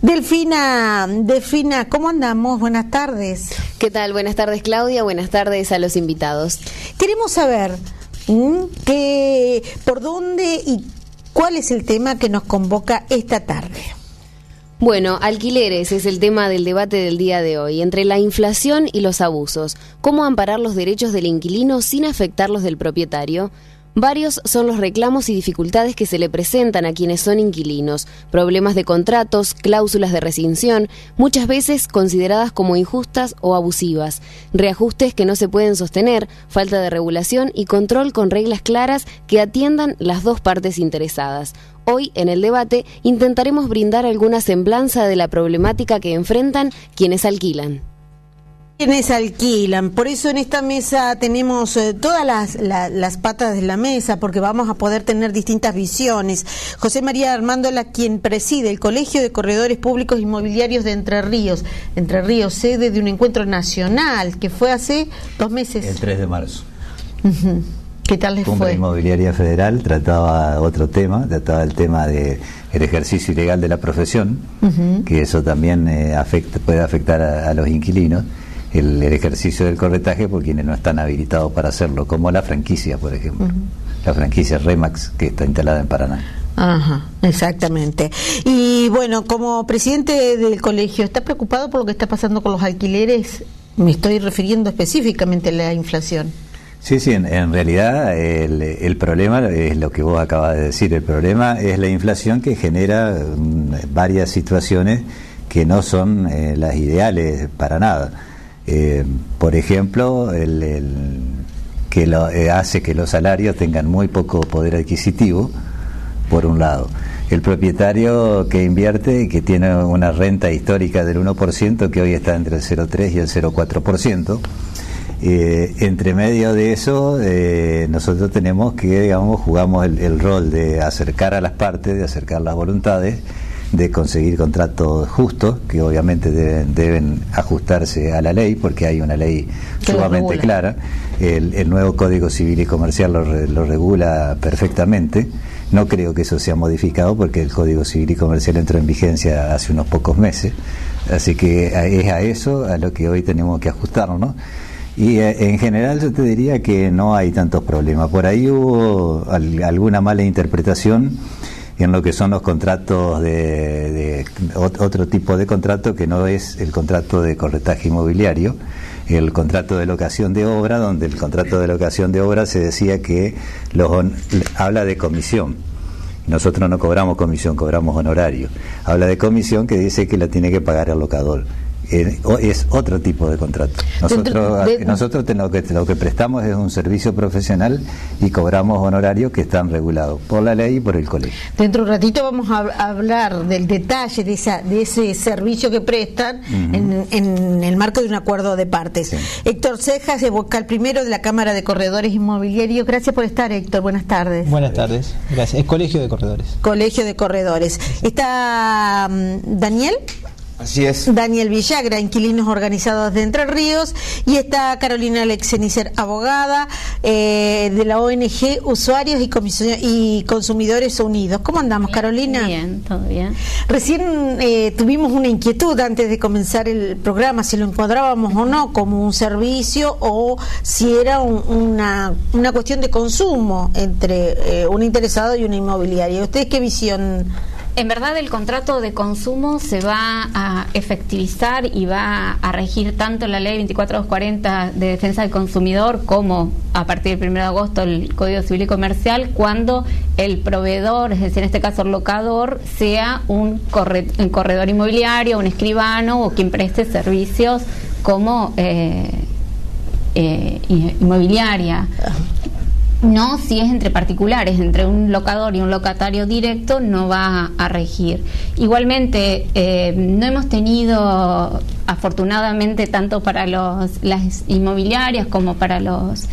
Delfina, ¿cómo andamos? Buenas tardes. ¿Qué tal? Buenas tardes, Claudia. Buenas tardes a los invitados. Queremos saber por dónde y cuál es el tema que nos convoca esta tarde. Bueno, alquileres es el tema del debate del día de hoy, entre la inflación y los abusos. ¿Cómo amparar los derechos del inquilino sin afectar los del propietario? Varios son los reclamos y dificultades que se le presentan a quienes son inquilinos, problemas de contratos, cláusulas de rescisión, muchas veces consideradas como injustas o abusivas, reajustes que no se pueden sostener, falta de regulación y control con reglas claras que atiendan las dos partes interesadas. Hoy, en el debate, intentaremos brindar alguna semblanza de la problemática que enfrentan quienes alquilan. Quienes alquilan, por eso en esta mesa tenemos todas las patas de la mesa, porque vamos a poder tener distintas visiones. José María Armándola, quien preside el Colegio de Corredores Públicos Inmobiliarios de Entre Ríos, sede de un encuentro nacional que fue hace 2 meses. El 3 de marzo. ¿Qué tal les Cumbre fue? Inmobiliaria Federal trataba otro tema, trataba el tema de el ejercicio ilegal de la profesión, que eso también puede afectar a los inquilinos. El ejercicio del corretaje por quienes no están habilitados para hacerlo, como la franquicia, por ejemplo, la franquicia Remax, que está instalada en Paraná. Ajá, exactamente. Y bueno, como presidente del colegio, ¿está preocupado por lo que está pasando con los alquileres? Me estoy refiriendo específicamente a la inflación. Sí, en realidad el problema es lo que vos acabas de decir. El problema es la inflación que genera varias situaciones que no son las ideales para nada. Por ejemplo, hace que los salarios tengan muy poco poder adquisitivo, por un lado. El propietario que invierte y que tiene una renta histórica del 1%, que hoy está entre el 0,3 y el 0,4%, entre medio de eso nosotros tenemos que, digamos, jugamos el rol de acercar a las partes, de acercar las voluntades, de conseguir contratos justos, que obviamente deben ajustarse a la ley, porque hay una ley sumamente clara. El nuevo Código Civil y Comercial lo regula perfectamente. No creo que eso sea modificado, porque el Código Civil y Comercial entró en vigencia hace unos pocos meses. Así que es a eso a lo que hoy tenemos que ajustarnos, ¿no? Y en general yo te diría que no hay tantos problemas. Por ahí hubo alguna mala interpretación en lo que son los contratos de otro tipo de contrato que no es el contrato de corretaje inmobiliario, el contrato de locación de obra, donde el contrato de locación de obra se decía que habla de comisión. Nosotros no cobramos comisión, cobramos honorario. Habla de comisión que dice que la tiene que pagar el locador. Es otro tipo de contrato. Nosotros lo que prestamos es un servicio profesional y cobramos honorarios que están regulados por la ley y por el colegio. Dentro de un ratito vamos a hablar del detalle de ese servicio que prestan en el marco de un acuerdo de partes. Sí. Héctor Cejas, vocal primero de la Cámara de Corredores Inmobiliarios. Gracias por estar, Héctor. Buenas tardes. Buenas tardes. Gracias. Es Colegio de Corredores. Colegio de Corredores. ¿Está Daniel? Así es. Daniel Villagra, Inquilinos Organizados de Entre Ríos, y está Carolina Alexenicer, abogada de la ONG Usuarios y Consumidores Unidos. ¿Cómo andamos, Carolina? Bien, todo bien. Recién tuvimos una inquietud antes de comenzar el programa, si lo encuadrábamos o no como un servicio o si era una cuestión de consumo entre un interesado y una inmobiliaria. ¿Ustedes qué visión? En verdad el contrato de consumo se va a efectivizar y va a regir tanto la ley 24240 de defensa del consumidor como a partir del 1 de agosto el Código Civil y Comercial, cuando el proveedor, es decir, en este caso el locador, sea un corredor inmobiliario, un escribano o quien preste servicios como inmobiliaria. No, si es entre particulares, entre un locador y un locatario directo, no va a regir. Igualmente, no hemos tenido, afortunadamente, tanto para las inmobiliarias como para los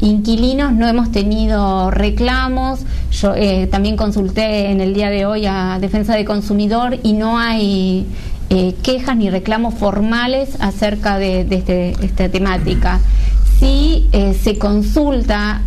inquilinos, no hemos tenido reclamos. Yo también consulté en el día de hoy a Defensa del Consumidor y no hay quejas ni reclamos formales acerca de esta temática. Sí se consulta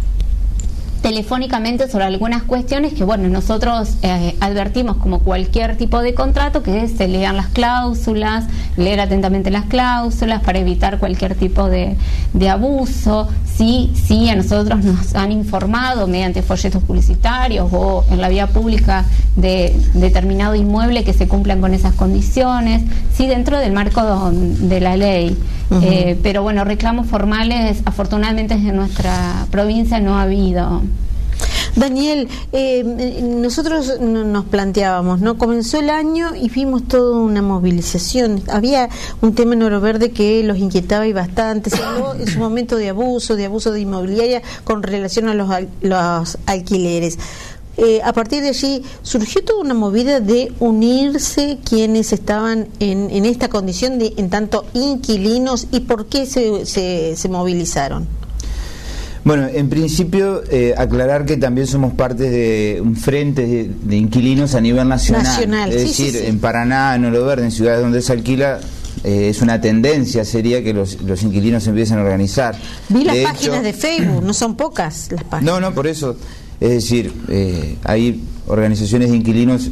telefónicamente sobre algunas cuestiones que, bueno, nosotros advertimos como cualquier tipo de contrato que se lean las cláusulas, leer atentamente las cláusulas para evitar cualquier tipo de abuso. Sí, a nosotros nos han informado mediante folletos publicitarios o en la vía pública de determinado inmueble que se cumplan con esas condiciones, sí, dentro del marco de la ley. Pero bueno, reclamos formales afortunadamente en nuestra provincia no ha habido. Daniel, nosotros nos planteábamos, ¿no? Comenzó el año y vimos toda una movilización. Había un tema en Oro Verde que los inquietaba y bastante. Se habló en su momento de abuso de inmobiliaria con relación a los alquileres. A partir de allí surgió toda una movida de unirse quienes estaban en esta condición de en tanto inquilinos. ¿Y por qué se movilizaron? Bueno, en principio aclarar que también somos parte de un frente de inquilinos a nivel nacional. Es decir, sí. En Paraná, en Oro Verde, en ciudades donde se alquila, es una tendencia, sería que los inquilinos empiecen a organizar. Vi las páginas de Facebook, no son pocas las páginas. No, por eso. Es decir, hay organizaciones de inquilinos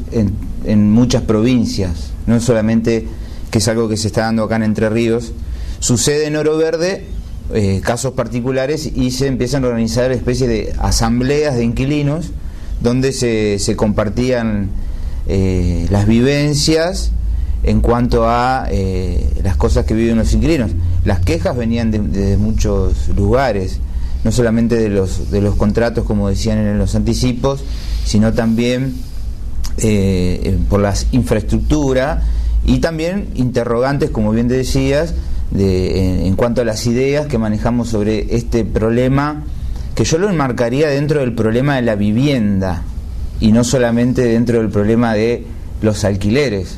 en muchas provincias, no solamente que es algo que se está dando acá en Entre Ríos. Sucede en Oro Verde, casos particulares, y se empiezan a organizar especies de asambleas de inquilinos donde se compartían las vivencias en cuanto a las cosas que viven los inquilinos. Las quejas venían de muchos lugares, no solamente de los contratos, como decían en los anticipos, sino también por la infraestructura y también interrogantes, como bien te decías, en cuanto a las ideas que manejamos sobre este problema, que yo lo enmarcaría dentro del problema de la vivienda y no solamente dentro del problema de los alquileres,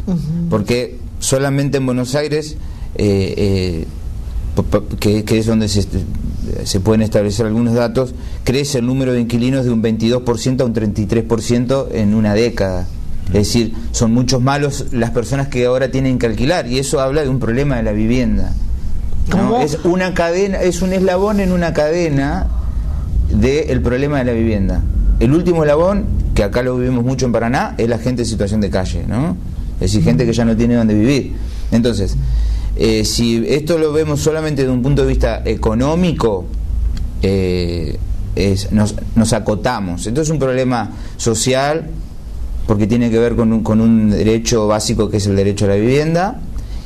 porque solamente en Buenos Aires, que es donde se pueden establecer algunos datos, crece el número de inquilinos de un 22% a un 33% en una década. Es decir, son muchos malos las personas que ahora tienen que alquilar, y eso habla de un problema de la vivienda, ¿no? Es una cadena, es un eslabón en una cadena del problema de la vivienda. El último eslabón, que acá lo vivimos mucho en Paraná, es la gente en situación de calle, ¿no? Es decir, gente que ya no tiene dónde vivir. Entonces, si esto lo vemos solamente de un punto de vista económico, nos acotamos. Entonces es un problema social, porque tiene que ver con un derecho básico que es el derecho a la vivienda,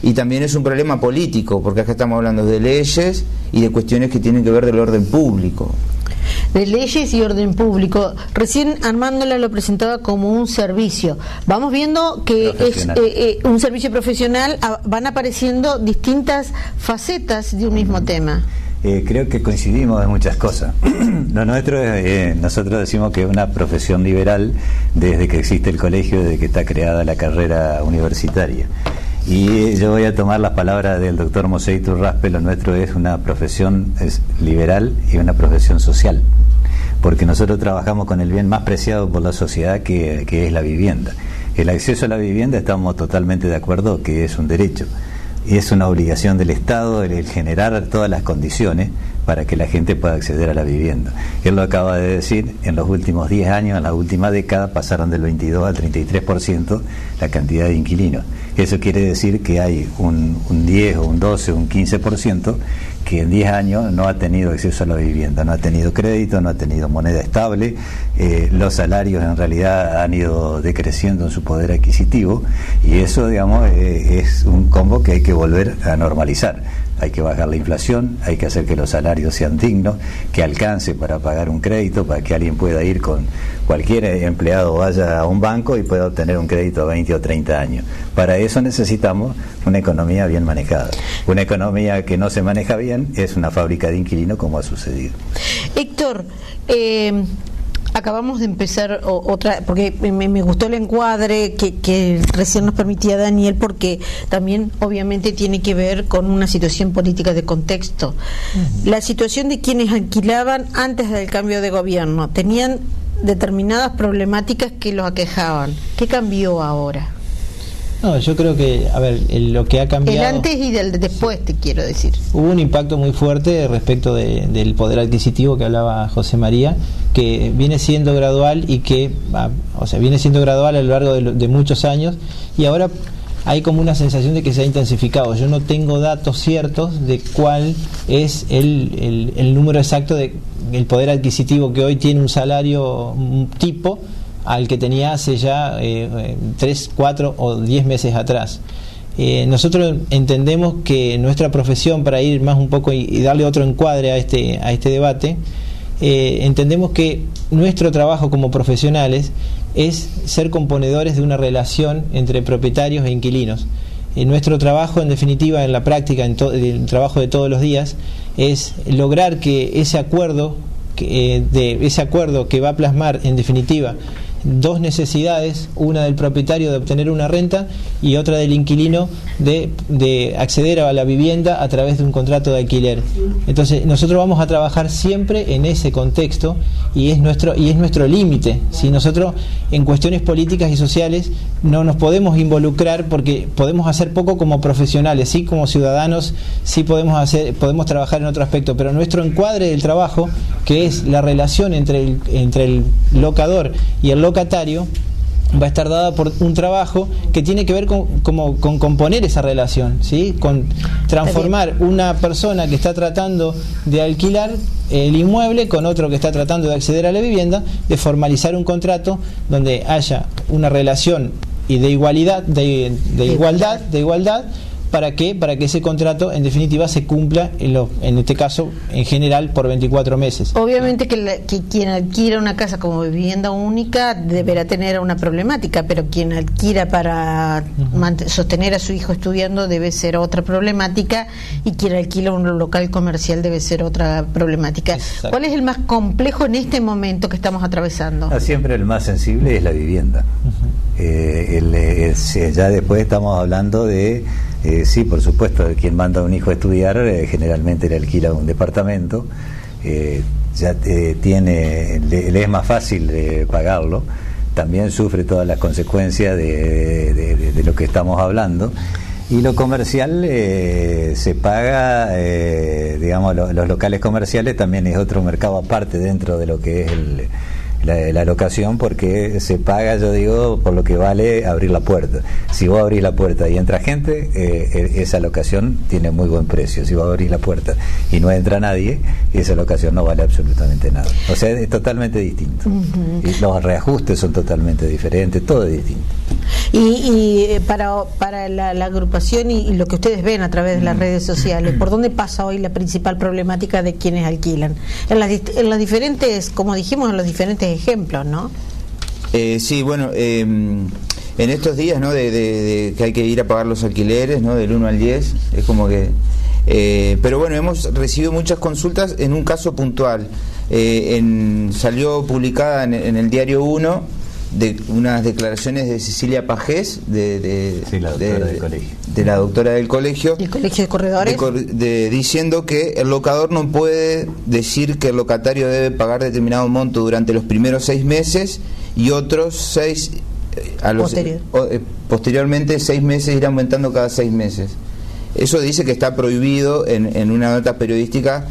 y también es un problema político, porque acá estamos hablando de leyes y de cuestiones que tienen que ver del orden público. De leyes y orden público. Recién Armándola lo presentaba como un servicio. Vamos viendo que es un servicio profesional, van apareciendo distintas facetas de un mismo tema. Creo que coincidimos en muchas cosas. Lo nuestro es, nosotros decimos que es una profesión liberal desde que existe el colegio, desde que está creada la carrera universitaria. Y yo voy a tomar las palabras del doctor Mosé Iturraspe. Lo nuestro es una profesión liberal y una profesión social, porque nosotros trabajamos con el bien más preciado por la sociedad, que es la vivienda. El acceso a la vivienda, estamos totalmente de acuerdo que es un derecho, y es una obligación del Estado el generar todas las condiciones para que la gente pueda acceder a la vivienda. Él lo acaba de decir, en los últimos 10 años, en la última década, pasaron del 22 al 33% la cantidad de inquilinos. Eso quiere decir que hay un 10 o un 12 o un 15% que en 10 años no ha tenido acceso a la vivienda, no ha tenido crédito, no ha tenido moneda estable, los salarios en realidad han ido decreciendo en su poder adquisitivo, y eso, digamos, es un combo que hay que volver a normalizar. Hay que bajar la inflación, hay que hacer que los salarios sean dignos, que alcance para pagar un crédito, para que alguien pueda ir con cualquier empleado, vaya a un banco y pueda obtener un crédito a 20 o 30 años. Para eso necesitamos una economía bien manejada. Una economía que no se maneja bien es una fábrica de inquilinos, como ha sucedido. Héctor, acabamos de empezar otra, porque me gustó el encuadre que recién nos permitía Daniel, porque también obviamente tiene que ver con una situación política de contexto. La situación de quienes alquilaban antes del cambio de gobierno tenían determinadas problemáticas que los aquejaban. ¿Qué cambió ahora? No, yo creo que, a ver, lo que ha cambiado... El antes y del después, te quiero decir. Hubo un impacto muy fuerte respecto del poder adquisitivo que hablaba José María, que viene siendo gradual y que, viene siendo gradual a lo largo de muchos años, y ahora hay como una sensación de que se ha intensificado. Yo no tengo datos ciertos de cuál es el número exacto del poder adquisitivo que hoy tiene un salario tipo al que tenía hace ya 3, 4 o 10 meses atrás. Nosotros entendemos que nuestra profesión, para ir más un poco y darle otro encuadre a este debate, entendemos que nuestro trabajo como profesionales es ser componedores de una relación entre propietarios e inquilinos. Nuestro trabajo, en definitiva, en la práctica, el trabajo de todos los días, es lograr que ese acuerdo que va a plasmar, en definitiva, dos necesidades, una del propietario de obtener una renta y otra del inquilino de acceder a la vivienda a través de un contrato de alquiler. Entonces nosotros vamos a trabajar siempre en ese contexto y es nuestro límite. Si nosotros en cuestiones políticas y sociales no nos podemos involucrar porque podemos hacer poco como profesionales, sí, como ciudadanos sí podemos trabajar en otro aspecto, pero nuestro encuadre del trabajo, que es la relación entre el locador y el locatario, va a estar dada por un trabajo que tiene que ver con componer esa relación, ¿sí? Con transformar una persona que está tratando de alquilar el inmueble con otro que está tratando de acceder a la vivienda, de formalizar un contrato donde haya una relación y de igualdad, ¿para qué? Para que ese contrato en definitiva se cumpla en este caso en general por 24 meses. Obviamente que quien adquiera una casa como vivienda única deberá tener una problemática, pero quien adquiera para sostener a su hijo estudiando debe ser otra problemática, y quien alquila un local comercial debe ser otra problemática. Exacto. ¿Cuál es el más complejo en este momento que estamos atravesando? Siempre el más sensible es la vivienda. Ya después estamos hablando de sí, por supuesto, quien manda a un hijo a estudiar generalmente le alquila un departamento, le es más fácil pagarlo, también sufre todas las consecuencias de lo que estamos hablando, y lo comercial se paga, digamos, los locales comerciales también es otro mercado aparte dentro de lo que es la locación, porque se paga, yo digo, por lo que vale abrir la puerta. Si vos abrís la puerta y entra gente, esa locación tiene muy buen precio. Si vos abrís la puerta y no entra nadie, esa locación no vale absolutamente nada. O sea, es totalmente distinto. Y los reajustes son totalmente diferentes, todo es distinto. Y para la agrupación y lo que ustedes ven a través de las redes sociales, ¿por dónde pasa hoy la principal problemática de quienes alquilan? En las diferentes, como dijimos, en los diferentes ejemplos, ¿no? Sí, bueno, en estos días, ¿no? de que hay que ir a pagar los alquileres, ¿no? Del 1 al 10, es como que... pero bueno, hemos recibido muchas consultas en un caso puntual. Salió publicada en el Diario 1 de unas declaraciones de Cecilia Pajés, de la doctora del colegio. ¿El colegio de corredores? Diciendo que el locador no puede decir que el locatario debe pagar determinado monto durante los primeros 6 meses y otros 6 posteriormente 6 meses ir aumentando cada 6 meses. Eso dice que está prohibido en una nota periodística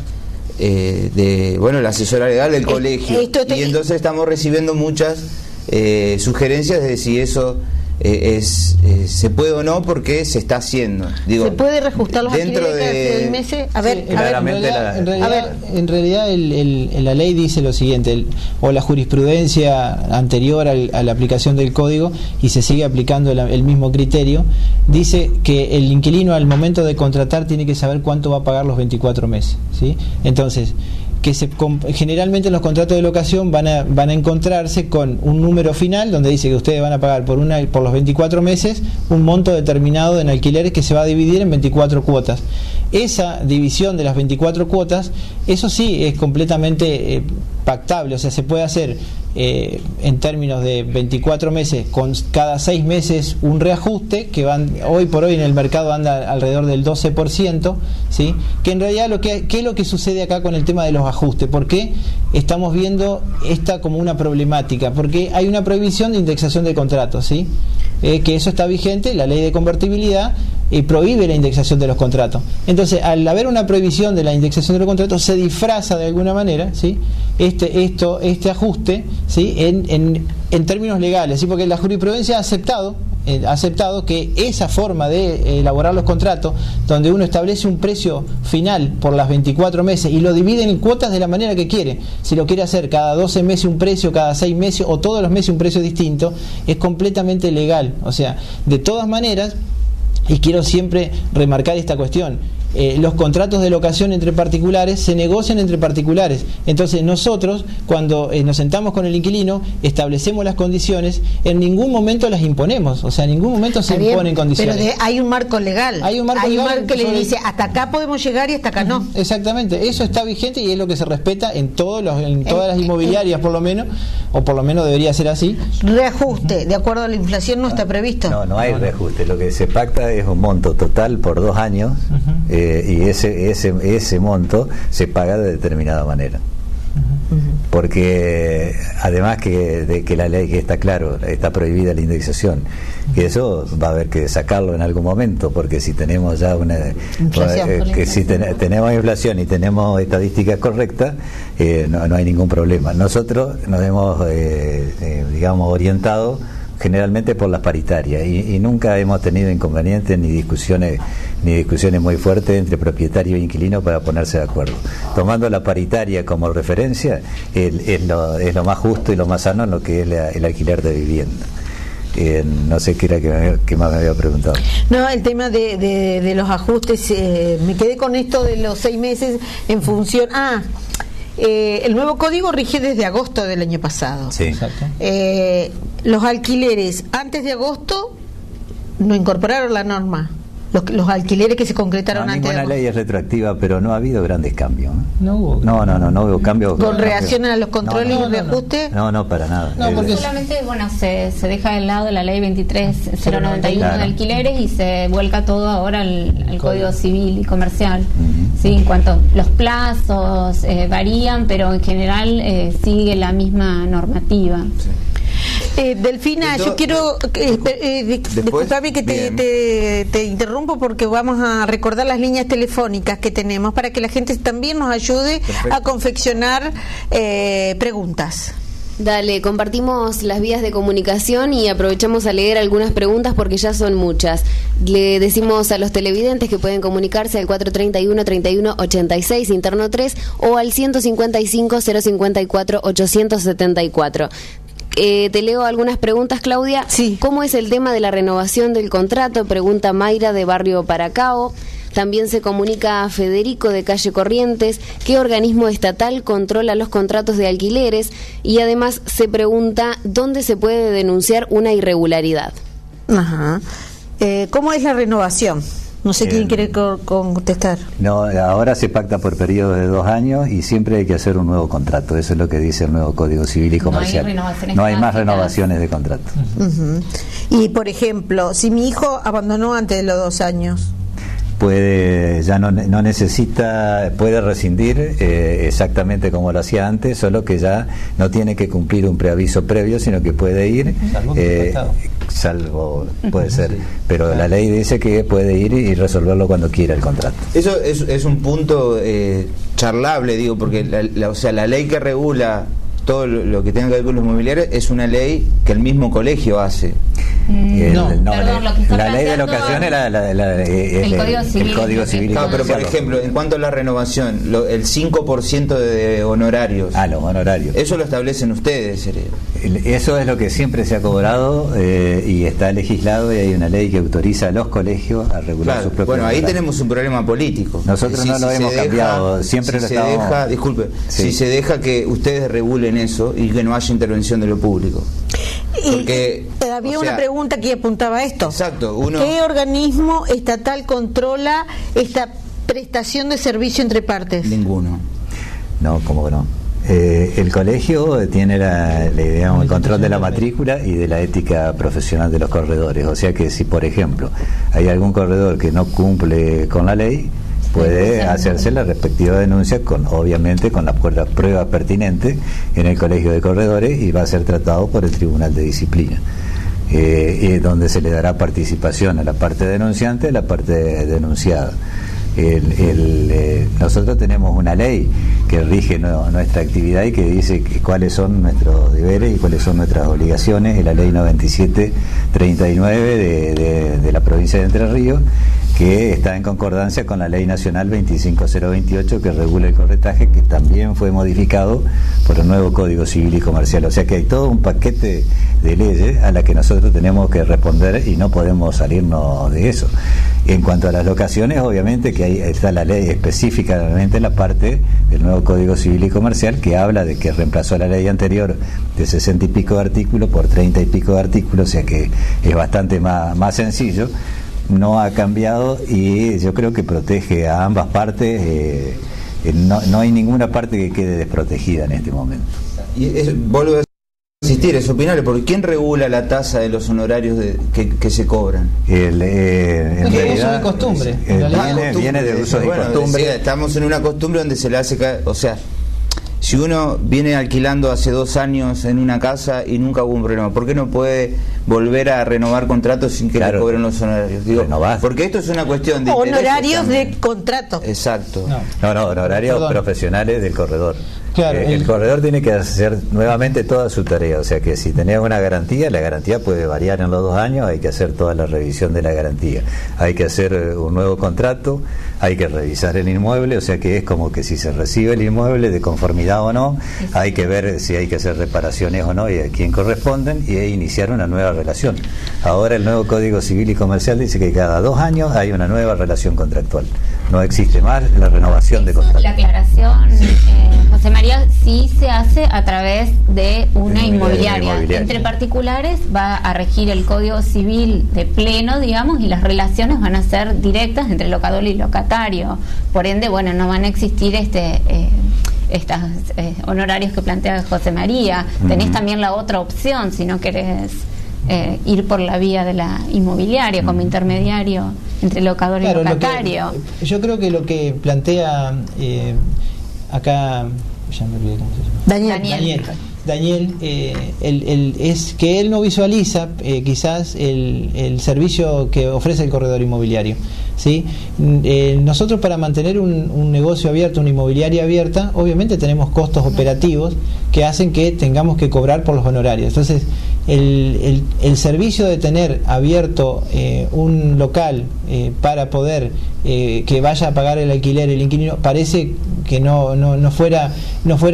la asesora legal del colegio. Y entonces estamos recibiendo muchas sugerencias de si eso se puede o no, porque se está haciendo. Digo, ¿se puede reajustar los dentro alquileres de meses? En realidad la ley dice lo siguiente, o la jurisprudencia anterior a la aplicación del código, y se sigue aplicando el mismo criterio, dice que el inquilino al momento de contratar tiene que saber cuánto va a pagar los 24 meses, ¿sí? Entonces, generalmente en los contratos de locación van a encontrarse con un número final donde dice que ustedes van a pagar por los 24 meses un monto determinado en alquileres que se va a dividir en 24 cuotas. Esa división de las 24 cuotas, eso sí es completamente pactable, o sea, se puede hacer en términos de 24 meses con cada 6 meses un reajuste que hoy por hoy en el mercado anda alrededor del 12%, ¿sí? Que en realidad ¿qué es lo que sucede acá con el tema de los ajustes? ¿Por qué estamos viendo esta como una problemática? Porque hay una prohibición de indexación de contratos, ¿sí? que eso está vigente, la ley de convertibilidad prohíbe la indexación de los contratos. Entonces, al haber una prohibición de la indexación de los contratos, se disfraza de alguna manera, ¿sí?, este ajuste, ¿sí?, en términos legales, ¿sí?, porque la jurisprudencia ha aceptado que esa forma de elaborar los contratos, donde uno establece un precio final por las 24 meses y lo divide en cuotas de la manera que quiere, si lo quiere hacer cada 12 meses un precio, cada 6 meses o todos los meses un precio distinto, es completamente legal. O sea, de todas maneras, y quiero siempre remarcar esta cuestión, los contratos de locación entre particulares se negocian entre particulares. Entonces nosotros, cuando nos sentamos con el inquilino, establecemos las condiciones, en ningún momento las imponemos, o sea, en ningún momento se imponen condiciones. Pero hay un marco legal. Hay un marco legal que le dice, hasta acá podemos llegar y hasta acá no. Exactamente, eso está vigente y es lo que se respeta en todas las inmobiliarias, por lo menos, o por lo menos debería ser así. Reajuste, de acuerdo a la inflación, no está previsto. No hay reajuste. Lo que se pacta es un monto total por 2 años. Y ese monto se paga de determinada manera, porque además de que la ley, que está claro, está prohibida la indexación, y eso va a haber que sacarlo en algún momento, porque si tenemos ya tenemos inflación y tenemos estadísticas correctas, no hay ningún problema. Nosotros nos hemos digamos orientado generalmente por las paritarias y nunca hemos tenido inconvenientes ni discusiones muy fuertes entre propietario e inquilino para ponerse de acuerdo. Tomando la paritaria como referencia, es lo más justo y lo más sano en lo que es el alquiler de vivienda. No sé qué era que más me había preguntado. No, el tema de los ajustes, me quedé con esto de los 6 meses en función... el nuevo código rige desde agosto del año pasado. Sí. Exacto. Los alquileres antes de agosto no incorporaron la norma. Los alquileres que se concretaron antes de agosto. Ninguna ley es retroactiva, pero no ha habido grandes cambios. No hubo cambios. ¿Con reacción a los controles y reajustes? No, para nada. No, porque solamente, se deja de lado la ley 23.091 claro, de alquileres y se vuelca todo ahora al Código Civil y Comercial. Sí, en cuanto a los plazos varían, pero en general sigue la misma normativa. Sí. Delfina, yo quiero disculpame que te interrumpo, porque vamos a recordar las líneas telefónicas que tenemos para que la gente también nos ayude a confeccionar preguntas. Dale, compartimos las vías de comunicación y aprovechamos a leer algunas preguntas porque ya son muchas. Le decimos a los televidentes que pueden comunicarse al 431-3186, interno 3, o al 155-054-874. Te leo algunas preguntas, Claudia. Sí. ¿Cómo es el tema de la renovación del contrato? Pregunta Mayra de Barrio Paracao. También se comunica a Federico de Calle Corrientes qué organismo estatal controla los contratos de alquileres, y además se pregunta dónde se puede denunciar una irregularidad. Ajá. ¿Cómo es la renovación? No sé quién quiere contestar. No, ahora se pacta por periodo de 2 años y siempre hay que hacer un nuevo contrato. Eso es lo que dice el nuevo Código Civil y Comercial. No hay más renovaciones de contrato. Y, por ejemplo, si mi hijo abandonó antes de los 2 años... ya no necesita, puede rescindir exactamente como lo hacía antes, solo que ya no tiene que cumplir un preaviso previo, sino que puede ir, salvo puede ser, pero la ley dice que puede ir y resolverlo cuando quiera el contrato. Eso es un punto charlable, digo, porque la ley que regula todo lo que tenga que ver con los inmobiliarios es una ley que el mismo colegio hace. La ley de locación era el Código Civil. Claro, pero por ejemplo, en cuanto a la renovación, el 5% de honorarios. Los honorarios. Eso lo establecen ustedes. Eso es lo que siempre se ha cobrado y está legislado, y hay una ley que autoriza a los colegios a regular sus propios Bueno, ahí honorarios. Tenemos un problema político. Nosotros no lo hemos cambiado, siempre lo estamos... Si se deja que ustedes regulen eso y que no haya intervención de lo público. Porque había una pregunta que apuntaba a esto. Exacto. ¿Qué organismo estatal controla esta prestación de servicio entre partes? Ninguno. No, ¿cómo que no? El colegio tiene el control de la matrícula y de la ética profesional de los corredores. O sea que si, por ejemplo, hay algún corredor que no cumple con la ley, puede hacerse la respectiva denuncia, obviamente con las pruebas pertinentes en el colegio de corredores, y va a ser tratado por el Tribunal de Disciplina. donde se le dará participación a la parte denunciante y a la parte denunciada. Nosotros tenemos una ley que rige nuestra actividad y que dice cuáles son nuestros deberes y cuáles son nuestras obligaciones, es la ley 9739 de la provincia de Entre Ríos, que está en concordancia con la ley nacional 25028 que regula el corretaje, que también fue modificado por el nuevo Código Civil y Comercial. O sea que hay todo un paquete de leyes a las que nosotros tenemos que responder y no podemos salirnos de eso. En cuanto a las locaciones, obviamente que ahí está la ley específicamente en la parte del nuevo Código Civil y Comercial, que habla de que reemplazó la ley anterior de 60 y pico de artículos por 30 y pico de artículos, o sea que es bastante más sencillo. No ha cambiado y yo creo que protege a ambas partes. No hay ninguna parte que quede desprotegida en este momento. Y vuelvo a insistir, es opinable, porque ¿quién regula la tasa de los honorarios que se cobran? En realidad, uso de costumbre. Viene de uso de costumbre. Decía, estamos en una costumbre donde se le hace, o sea, si uno viene alquilando hace 2 años en una casa y nunca hubo un problema, ¿por qué no puede volver a renovar contratos sin que le cobren los honorarios? Digo, porque esto es una cuestión de honorarios de contrato. Exacto. No, honorarios profesionales del corredor. Claro, el corredor tiene que hacer nuevamente toda su tarea, o sea que si tenés una garantía, la garantía puede variar en los 2 años, hay que hacer toda la revisión de la garantía, hay que hacer un nuevo contrato, hay que revisar el inmueble, o sea que es como que si se recibe el inmueble de conformidad o no, hay que ver si hay que hacer reparaciones o no y a quién corresponden y iniciar una nueva relación. Ahora el nuevo Código Civil y Comercial dice que cada 2 años hay una nueva relación contractual, no existe más la renovación de contrato. La aclaración, José María, sí se hace a través de una inmobiliaria. Entre particulares va a regir el Código Civil de pleno, digamos, y las relaciones van a ser directas entre locador y locatario. Por ende, bueno, no van a existir estos honorarios que plantea José María. Tenés también la otra opción, si no querés ir por la vía de la inmobiliaria como intermediario entre locador y locatario. Yo creo que lo que plantea acá, ya me olvidé cómo se llama. Daniel, es que él no visualiza quizás el servicio que ofrece el corredor inmobiliario, ¿sí? Nosotros, para mantener un negocio abierto, una inmobiliaria abierta, obviamente tenemos costos operativos que hacen que tengamos que cobrar por los honorarios. Entonces, el servicio de tener abierto un local para poder que vaya a pagar el alquiler el inquilino, parece que no fuera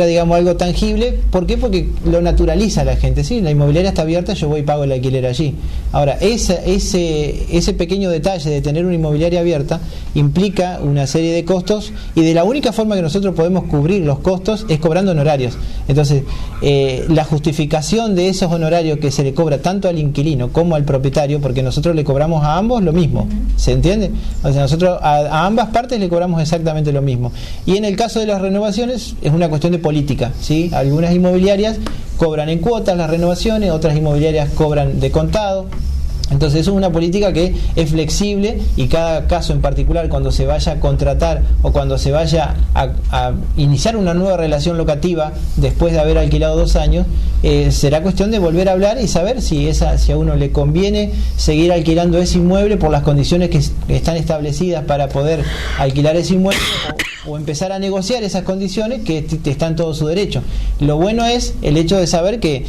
digamos algo tangible. ¿Por qué? Porque lo naturaliza la gente. Sí, la inmobiliaria está abierta, yo voy y pago el alquiler allí. Ahora, ese pequeño detalle de tener una inmobiliaria abierta implica una serie de costos, y de la única forma que nosotros podemos cubrir los costos es cobrando honorarios. Entonces, la justificación de esos honorarios que se le cobra tanto al inquilino como al propietario, porque nosotros le cobramos a ambos lo mismo, ¿se entiende? O sea, nosotros a ambas partes le cobramos exactamente lo mismo. Y en el caso de las renovaciones es una cuestión de política, ¿sí? Algunas inmobiliarias cobran en cuotas las renovaciones, otras inmobiliarias cobran de contado. Entonces, eso es una política que es flexible, y cada caso en particular, cuando se vaya a contratar o cuando se vaya a iniciar una nueva relación locativa después de haber alquilado 2 años, será cuestión de volver a hablar y saber si a uno le conviene seguir alquilando ese inmueble por las condiciones que están establecidas para poder alquilar ese inmueble, o empezar a negociar esas condiciones que están todo su derecho. Lo bueno es el hecho de saber que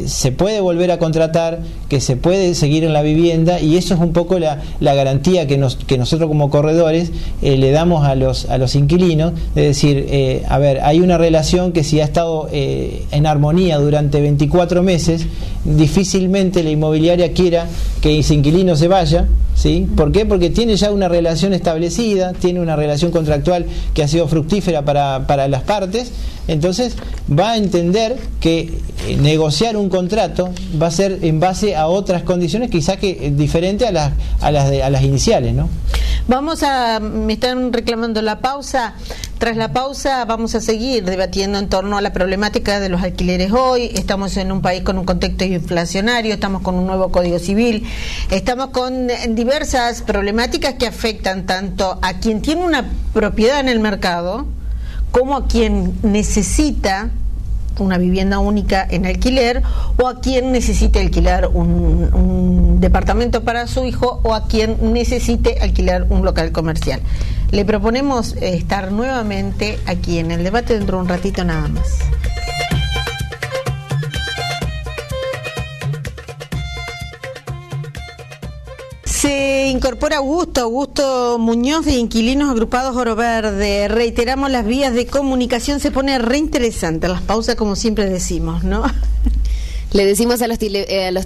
se puede volver a contratar, que se puede seguir en la vivienda, y eso es un poco la garantía que nosotros como corredores le damos a los inquilinos, de decir, a ver, hay una relación que si ha estado en armonía durante 24 meses, difícilmente la inmobiliaria quiera que ese inquilino se vaya, ¿sí? ¿Por qué? Porque tiene ya una relación establecida, tiene una relación contractual que ha sido fructífera para las partes. Entonces va a entender que negociar un contrato va a ser en base a otras condiciones, quizás que diferente a las iniciales, ¿no? Me están reclamando la pausa. Tras la pausa vamos a seguir debatiendo en torno a la problemática de los alquileres hoy. Estamos en un país con un contexto inflacionario, estamos con un nuevo Código Civil, estamos con diversas problemáticas que afectan tanto a quien tiene una propiedad en el mercado como a quien necesita una vivienda única en alquiler, o a quien necesite alquilar un departamento para su hijo, o a quien necesite alquilar un local comercial. Le proponemos estar nuevamente aquí en el debate dentro de un ratito nada más. Se incorpora Augusto Muñoz de Inquilinos Agrupados Oro Verde. Reiteramos las vías de comunicación, se pone re interesante las pausas, como siempre decimos, ¿no? Le decimos a los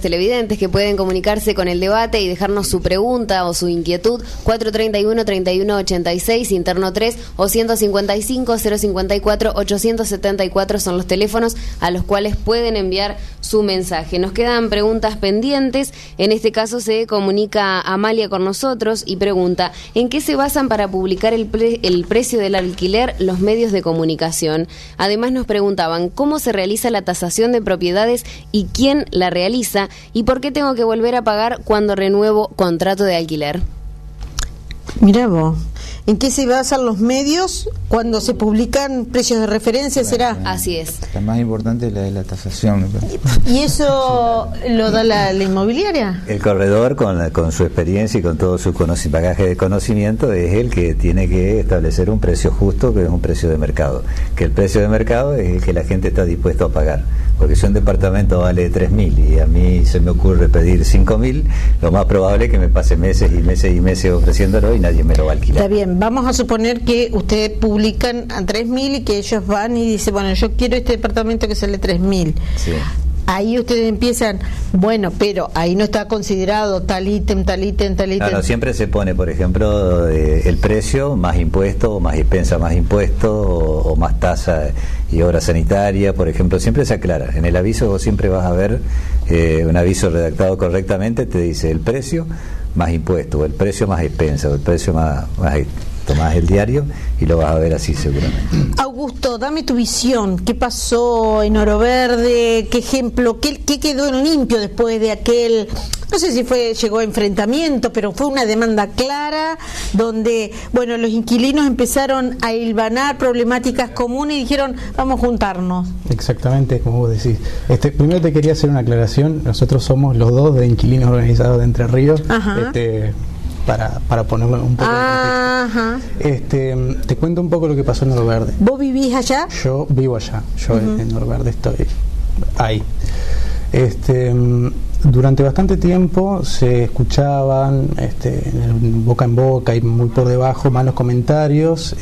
televidentes que pueden comunicarse con el debate y dejarnos su pregunta o su inquietud, 431-3186, interno 3, o 155-054-874 son los teléfonos a los cuales pueden enviar su mensaje. Nos quedan preguntas pendientes. En este caso se comunica Amalia con nosotros y pregunta: ¿en qué se basan para publicar el precio del alquiler los medios de comunicación? Además nos preguntaban cómo se realiza la tasación de propiedades y quién la realiza, y por qué tengo que volver a pagar cuando renuevo contrato de alquiler. Mirá vos, ¿en qué se basan los medios cuando se publican precios de referencia? ¿Será? Así es. La más importante es la de la tasación. ¿Y eso lo da la inmobiliaria? El corredor, con su experiencia y con todo su bagaje de conocimiento, es el que tiene que establecer un precio justo, que es un precio de mercado. Que el precio de mercado es el que la gente está dispuesto a pagar. Porque si un departamento vale 3.000 y a mí se me ocurre pedir 5.000, lo más probable es que me pase meses y meses y meses ofreciéndolo y nadie me lo va a alquilar. Está bien, vamos a suponer que ustedes publican a 3.000 y que ellos van y dicen, bueno, yo quiero este departamento que sale 3.000. Sí. Ahí ustedes empiezan, bueno, pero ahí no está considerado tal ítem. No, siempre se pone, por ejemplo, el precio más impuesto, o más expensa más impuesto, o más tasa y obra sanitaria, por ejemplo, siempre se aclara. En el aviso vos siempre vas a ver un aviso redactado correctamente, te dice el precio más impuesto, o el precio más expensa, o el precio más tomás el diario y lo vas a ver así seguramente. Augusto, dame tu visión. ¿Qué pasó en Oro Verde? ¿Qué ejemplo? ¿Qué quedó en limpio después de aquel, no sé si llegó a enfrentamiento, pero fue una demanda clara donde, bueno, los inquilinos empezaron a hilvanar problemáticas comunes y dijeron, vamos a juntarnos? Exactamente, como vos decís. Primero te quería hacer una aclaración. Nosotros somos los dos de Inquilinos Organizados de Entre Ríos. Para ponerlo un poco te cuento un poco lo que pasó en Oro Verde. ¿Vos vivís allá? Yo vivo allá, en Oro Verde estoy ahí. Durante bastante tiempo se escuchaban boca en boca y muy por debajo malos comentarios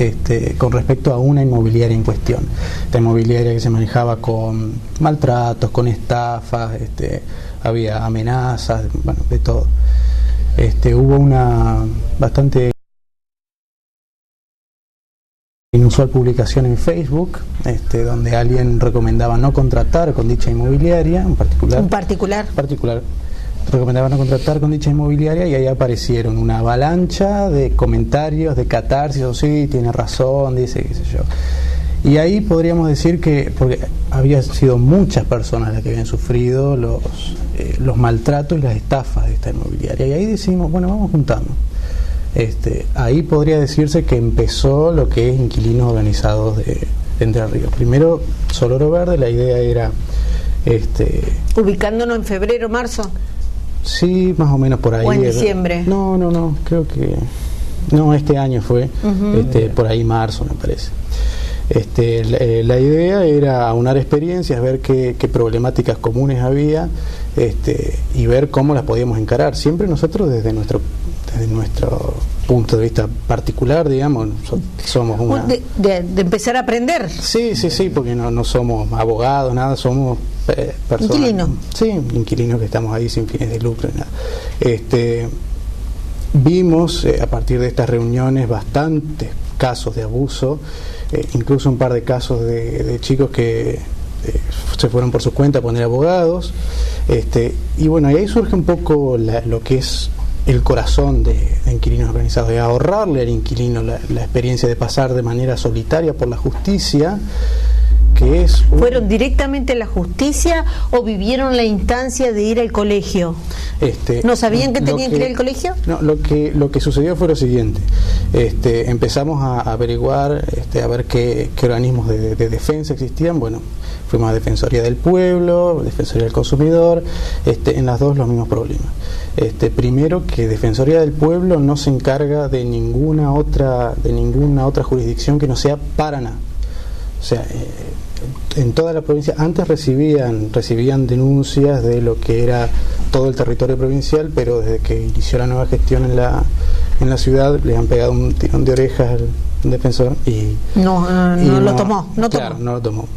con respecto a una inmobiliaria en cuestión. Esta inmobiliaria que se manejaba con maltratos, con estafas, había amenazas, bueno, de todo. Hubo una bastante inusual publicación en Facebook, donde alguien recomendaba no contratar con dicha inmobiliaria, en particular. Recomendaba no contratar con dicha inmobiliaria, y ahí aparecieron una avalancha de comentarios, de catarsis, o sí, tiene razón, dice, qué sé yo. Y ahí podríamos decir que, porque habían sido muchas personas las que habían sufrido los maltratos y las estafas de esta inmobiliaria, y ahí decidimos, bueno, vamos a juntarnos. Ahí podría decirse que empezó lo que es Inquilinos Organizados de Entre Ríos. Primero, solo Oro Verde, la idea era... ubicándonos en febrero, marzo. Sí, más o menos por ahí. ¿O en diciembre? No, creo que... No, este año fue, por ahí marzo me parece. La idea era aunar experiencias, ver qué problemáticas comunes había, y ver cómo las podíamos encarar. Siempre nosotros desde nuestro punto de vista particular, digamos, somos una... De empezar a aprender. Sí, porque no somos abogados, nada, somos personas... Inquilinos. Sí, inquilinos que estamos ahí sin fines de lucro y nada. Vimos a partir de estas reuniones bastantes casos de abuso, incluso un par de casos de chicos que se fueron por su cuenta a poner abogados, y bueno, y ahí surge un poco lo que es el corazón de Inquilinos Organizados, de ahorrarle al inquilino la experiencia de pasar de manera solitaria por la justicia que es... ¿Fueron directamente a la justicia o vivieron la instancia de ir al colegio? ¿No sabían que tenían que ir al colegio? No, lo que sucedió fue lo siguiente. Empezamos a averiguar, a ver qué organismos de defensa existían. Bueno, fuimos a Defensoría del Pueblo, Defensoría del Consumidor, en las dos los mismos problemas. Primero, que Defensoría del Pueblo no se encarga de ninguna otra jurisdicción que no sea Paraná. O sea, en toda la provincia antes recibían denuncias de lo que era todo el territorio provincial, pero desde que inició la nueva gestión en la ciudad le han pegado un tirón de orejas al defensor y no lo tomó. Claro, no lo tomó.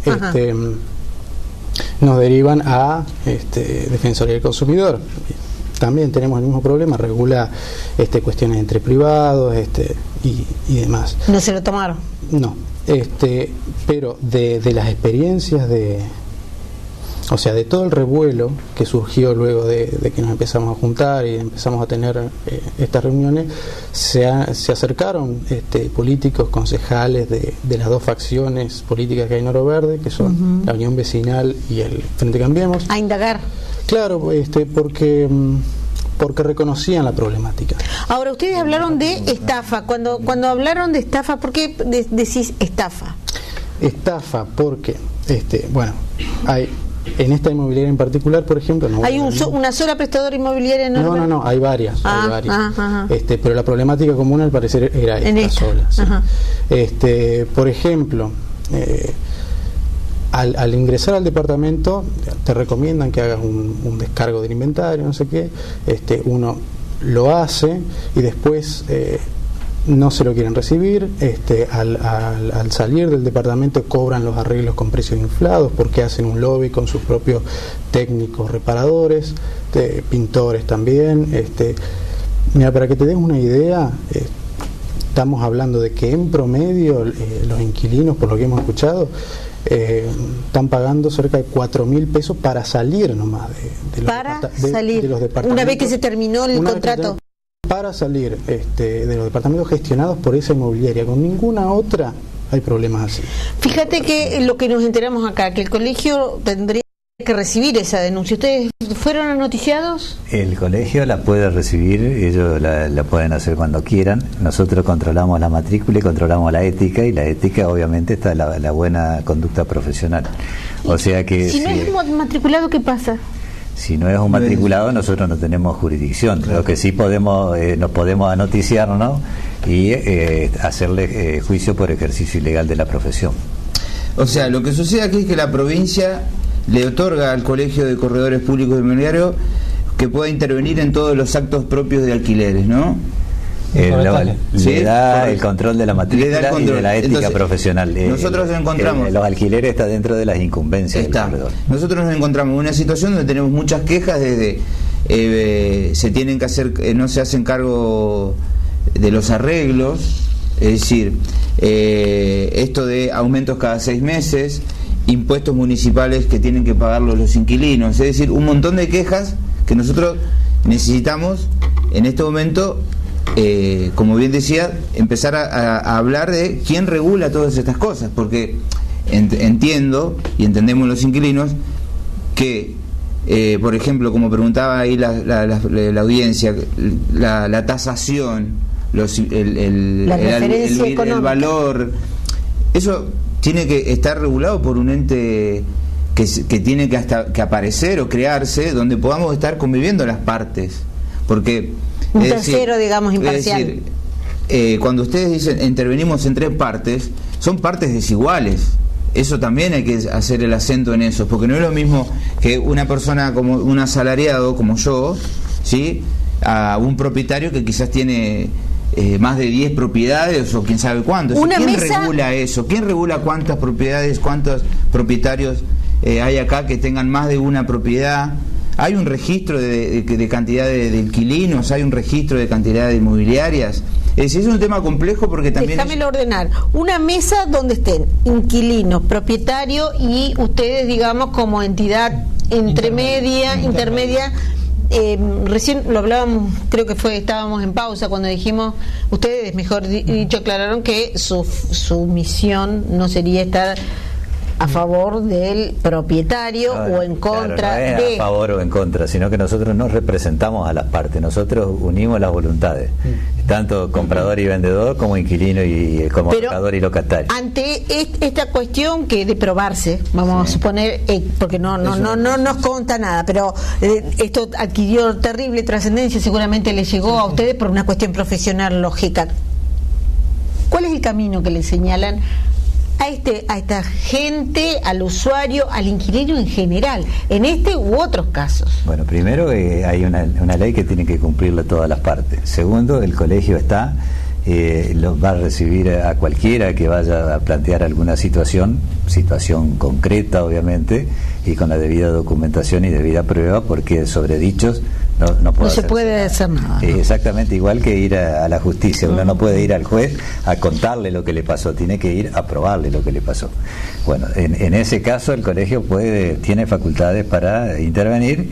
Nos derivan a Defensoría del Consumidor. También tenemos el mismo problema, regula cuestiones entre privados y demás. ¿No se lo tomaron? No. Pero de las experiencias de todo el revuelo que surgió luego de que nos empezamos a juntar y empezamos a tener estas reuniones, se acercaron políticos, concejales de las dos facciones políticas que hay en Oro Verde, que son la Unión Vecinal y el Frente Cambiemos. A indagar. Claro, porque reconocían la problemática. Ahora, ustedes hablaron de estafa. Cuando hablaron de estafa, ¿por qué decís estafa? Estafa porque, hay en esta inmobiliaria en particular, por ejemplo... ¿Hay una sola prestadora inmobiliaria? No, hay varias. Pero la problemática común al parecer era esta sola. ¿Sí? Por ejemplo... Al ingresar al departamento te recomiendan que hagas un descargo del inventario, no sé qué, uno lo hace y después no se lo quieren recibir, al salir del departamento cobran los arreglos con precios inflados porque hacen un lobby con sus propios técnicos reparadores, pintores también. Mira, para que te des una idea, estamos hablando de que en promedio los inquilinos, por lo que hemos escuchado, están pagando cerca de 4.000 pesos para salir nomás de los departamentos. Una vez que se terminó el contrato. Para salir de los departamentos gestionados por esa inmobiliaria. Con ninguna otra hay problemas así. Fíjate que lo que nos enteramos acá, que el colegio tendría que recibir esa denuncia. ¿Ustedes fueron noticiados? El colegio la puede recibir, ellos la pueden hacer cuando quieran. Nosotros controlamos la matrícula y controlamos la ética, y la ética obviamente está la buena conducta profesional. O sea que si no es un matriculado, ¿qué pasa? Si no es un matriculado, nosotros no tenemos jurisdicción. Lo que sí nos podemos anoticiarnos y hacerle juicio por ejercicio ilegal de la profesión. O sea, lo que sucede aquí es que la provincia le otorga al Colegio de Corredores Públicos Inmobiliarios que pueda intervenir en todos los actos propios de alquileres, ¿no? Le da el control de la matrícula y de la ética. Entonces, profesional. Nosotros nos encontramos... los alquileres está dentro de las incumbencias del corredor. Nosotros nos encontramos en una situación donde tenemos muchas quejas desde... se tienen que hacer... no se hacen cargo de los arreglos, es decir, esto de aumentos cada 6 meses, impuestos municipales que tienen que pagarlos los inquilinos, es decir, un montón de quejas que nosotros necesitamos en este momento, como bien decía, empezar a hablar de quién regula todas estas cosas, porque entiendo y entendemos los inquilinos que, por ejemplo, como preguntaba ahí la audiencia, la tasación, el valor, eso tiene que estar regulado por un ente que tiene que aparecer o crearse, donde podamos estar conviviendo las partes, porque un tercero, digamos, imparcial. Es decir, cuando ustedes dicen intervenimos en 3 partes, son partes desiguales. Eso también hay que hacer el acento en eso, porque no es lo mismo que una persona como un asalariado como yo, ¿sí?, a un propietario que quizás tiene más de 10 propiedades o quién sabe cuántos. ¿Quién regula eso? ¿Quién regula cuántas propiedades, cuántos propietarios hay acá que tengan más de una propiedad? Hay un registro de cantidad de inquilinos, hay un registro de cantidad de inmobiliarias. Es un tema complejo porque también... Déjamelo ordenar. Una mesa donde estén inquilinos, propietarios y ustedes, digamos, como entidad intermedia. Recién lo hablábamos, creo que estábamos en pausa cuando dijimos, ustedes, mejor dicho, aclararon que su misión no sería estar a favor del propietario o en contra no es a favor o en contra, sino que nosotros no representamos a las partes, nosotros unimos las voluntades, tanto comprador y vendedor como inquilino y como locador y locatario. Ante esta cuestión que de probarse, vamos a suponer, porque no nos conta nada, pero esto adquirió terrible trascendencia, seguramente le llegó a ustedes por una cuestión profesional lógica. ¿Cuál es el camino que le señalan a esta gente, al usuario, al inquilino en general, en este u otros casos? Bueno, primero hay una ley que tiene que cumplirla todas las partes. Segundo, el colegio está, lo va a recibir a cualquiera que vaya a plantear alguna situación concreta, obviamente, y con la debida documentación y debida prueba, porque sobre dichos no se puede hacer nada. Exactamente igual que ir a la justicia. Uno no puede ir al juez a contarle lo que le pasó, tiene que ir a probarle lo que le pasó. Bueno, en ese caso el colegio tiene facultades para intervenir,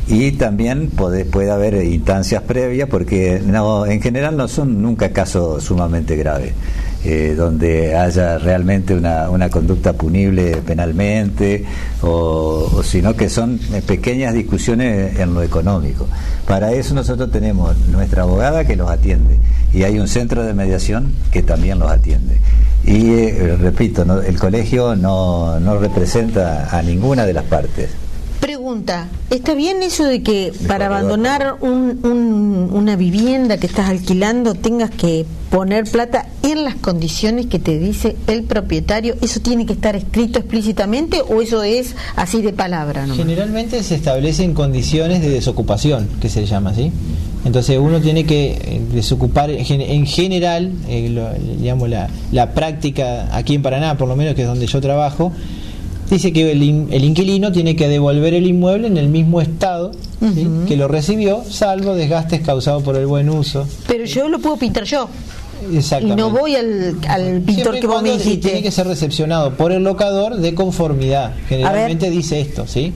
y también puede haber instancias previas, porque en general no son nunca casos sumamente graves, donde haya realmente una conducta punible penalmente, o sino que son pequeñas discusiones en lo económico. Para eso nosotros tenemos nuestra abogada que los atiende, y hay un centro de mediación que también los atiende. Y repito, el colegio no representa a ninguna de las partes. Pregunta, ¿está bien eso de que para abandonar una vivienda que estás alquilando tengas que poner plata en las condiciones que te dice el propietario? ¿Eso tiene que estar escrito explícitamente o eso es así de palabra, ¿no? Generalmente se establecen condiciones de desocupación, que se llama así. Entonces uno tiene que desocupar en general, digamos la práctica aquí en Paraná, por lo menos, que es donde yo trabajo, dice que el inquilino tiene que devolver el inmueble en el mismo estado ¿sí? que lo recibió, salvo desgastes causados por el buen uso. Pero yo lo puedo pintar yo. Exactamente. Y no voy al pintor que vos me dijiste. Tiene que ser recepcionado por el locador de conformidad. Generalmente dice esto, ¿sí?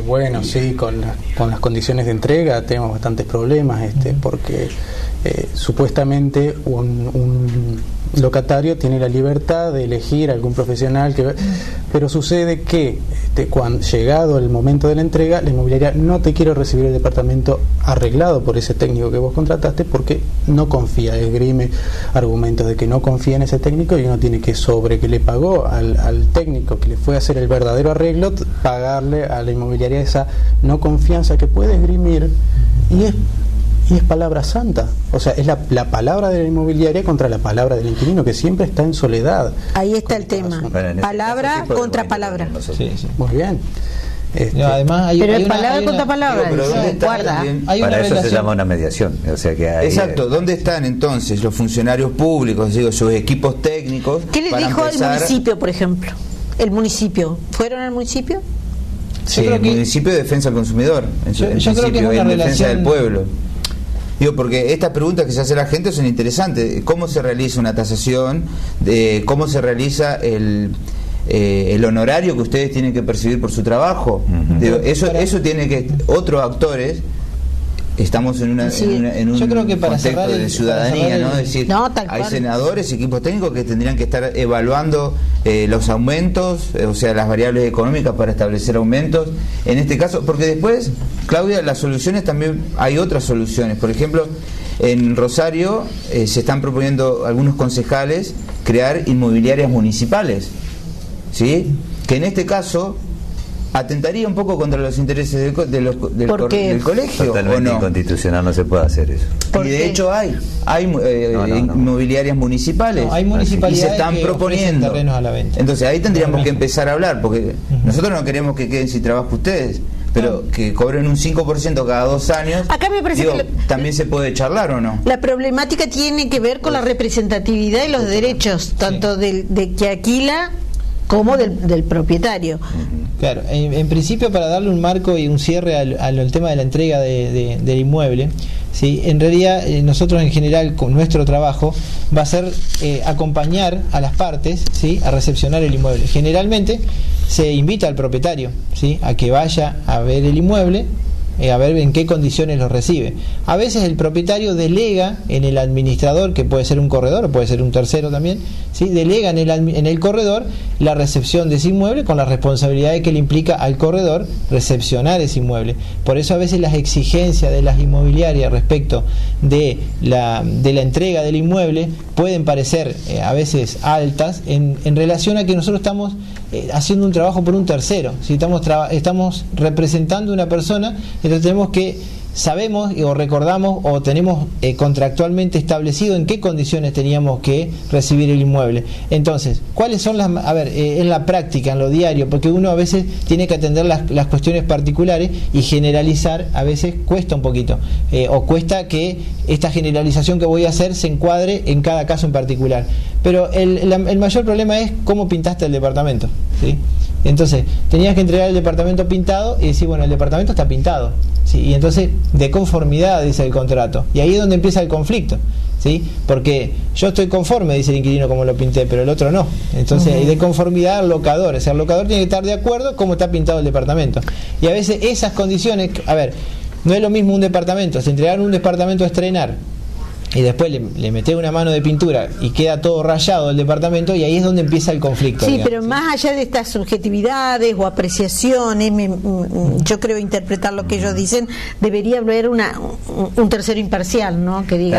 Bueno, sí, con las condiciones de entrega tenemos bastantes problemas, porque supuestamente un locatario tiene la libertad de elegir algún profesional pero sucede que cuando llegado el momento de la entrega, la inmobiliaria no te quiere recibir el departamento arreglado por ese técnico que vos contrataste, porque no confía, esgrime argumentos de que no confía en ese técnico, y uno tiene que, sobre que le pagó al técnico que le fue a hacer el verdadero arreglo, pagarle a la inmobiliaria esa no confianza que puede esgrimir, y es palabra santa, o sea, es la palabra de la inmobiliaria contra la palabra del inquilino, que siempre está en soledad. Ahí está el tema, palabra contra palabra. Sí. Muy bien. Además pero palabra contra palabra, guarda. Para eso se llama una mediación, o sea que exacto. ¿Dónde están entonces los funcionarios públicos, sus equipos técnicos? ¿Qué les dijo el municipio, por ejemplo? ¿El municipio? ¿Fueron al municipio? Sí, el municipio de defensa del consumidor, yo creo que es una defensa del pueblo. Digo, porque estas preguntas que se hace la gente son interesantes. ¿Cómo se realiza una tasación? ¿Cómo se realiza el honorario que ustedes tienen que percibir por su trabajo? Digo, eso tiene que... Otros actores... Estamos en un yo creo que para contexto de ciudadanía, ¿no? Es decir, hay senadores, equipos técnicos que tendrían que estar evaluando los aumentos, o sea, las variables económicas para establecer aumentos. En este caso, porque después, Claudia, las soluciones también, hay otras soluciones. Por ejemplo, en Rosario se están proponiendo algunos concejales crear inmobiliarias municipales, ¿sí? Que en este caso atentaría un poco contra los intereses del colegio. Totalmente inconstitucional, no se puede hacer eso. Y de hecho hay inmobiliarias municipales, hay municipalidades y se están proponiendo terrenos a la venta. Entonces ahí tendríamos que empezar a hablar, porque nosotros no queremos que queden sin trabajo ustedes, pero que cobren un 5% cada 2 años. Acá me parece que también se puede charlar, ¿o no? La problemática tiene que ver con la representatividad y los derechos, tanto de que alquila como del propietario. Claro, en principio, para darle un marco y un cierre al tema de la entrega del inmueble, ¿sí? En realidad nosotros en general con nuestro trabajo va a ser acompañar a las partes, ¿sí? A recepcionar el inmueble. Generalmente se invita al propietario, ¿sí? A que vaya a ver el inmueble, a ver en qué condiciones los recibe. A veces el propietario delega en el administrador, que puede ser un corredor o puede ser un tercero también, ¿sí? Delega en el corredor la recepción de ese inmueble con la responsabilidad que le implica al corredor recepcionar ese inmueble. Por eso a veces las exigencias de las inmobiliarias respecto de la entrega del inmueble pueden parecer a veces altas en relación a que nosotros estamos haciendo un trabajo por un tercero. Si estamos representando a una persona, entonces tenemos que sabemos o recordamos o tenemos contractualmente establecido en qué condiciones teníamos que recibir el inmueble. Entonces, ¿cuáles son las, en la práctica, en lo diario? Porque uno a veces tiene que atender las cuestiones particulares y generalizar a veces cuesta un poquito, o cuesta que esta generalización que voy a hacer se encuadre en cada caso en particular. Pero el mayor problema es cómo pintaste el departamento, ¿sí? Entonces, tenías que entregar el departamento pintado y decir, bueno, el departamento está pintado, ¿sí? Y entonces, de conformidad, dice el contrato. Y ahí es donde empieza el conflicto, ¿sí? Porque yo estoy conforme, dice el inquilino, como lo pinté, pero el otro no. Entonces, de conformidad al locador. O sea, el locador tiene que estar de acuerdo cómo está pintado el departamento. Y a veces esas condiciones, no es lo mismo un departamento. Si entregaron un departamento a estrenar y después le metés una mano de pintura y queda todo rayado el departamento, y ahí es donde empieza el conflicto. Sí, digamos, pero más allá de estas subjetividades o apreciaciones, yo creo interpretar lo que ellos dicen, debería haber un tercero imparcial, ¿no? Que diga,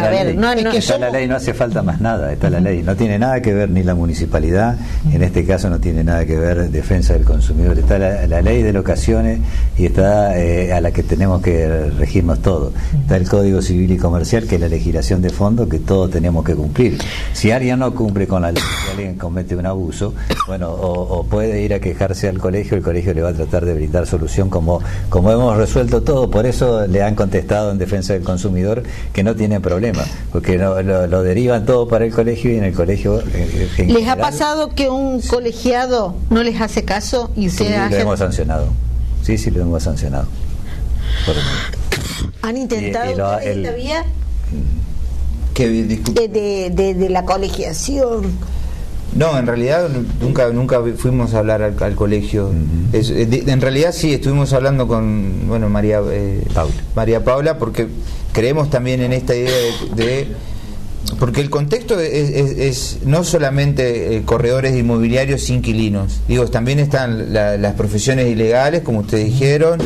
está la ley, no hace falta más nada, está la ley, no tiene nada que ver ni la municipalidad, en este caso no tiene nada que ver defensa del consumidor, está la ley de locaciones y está a la que tenemos que regirnos todos, está el Código Civil y Comercial, que es la legislación de fondo que todos tenemos que cumplir. Si alguien no cumple con la ley, si alguien comete un abuso, bueno, o puede ir a quejarse al colegio, el colegio le va a tratar de brindar solución como hemos resuelto todo. Por eso le han contestado en defensa del consumidor que no tienen problema, porque lo derivan todo para el colegio, y en el colegio ¿les ha pasado que un colegiado no les hace caso y ustedes lo hemos sancionado? Sí, lo hemos sancionado. ¿Han intentado esta vía? De la colegiación. No, en realidad nunca fuimos a hablar al colegio. En realidad sí, estuvimos hablando con María Paula, porque creemos también en esta idea porque el contexto es no solamente corredores inmobiliarios, inquilinos. También están las profesiones ilegales, como ustedes dijeron,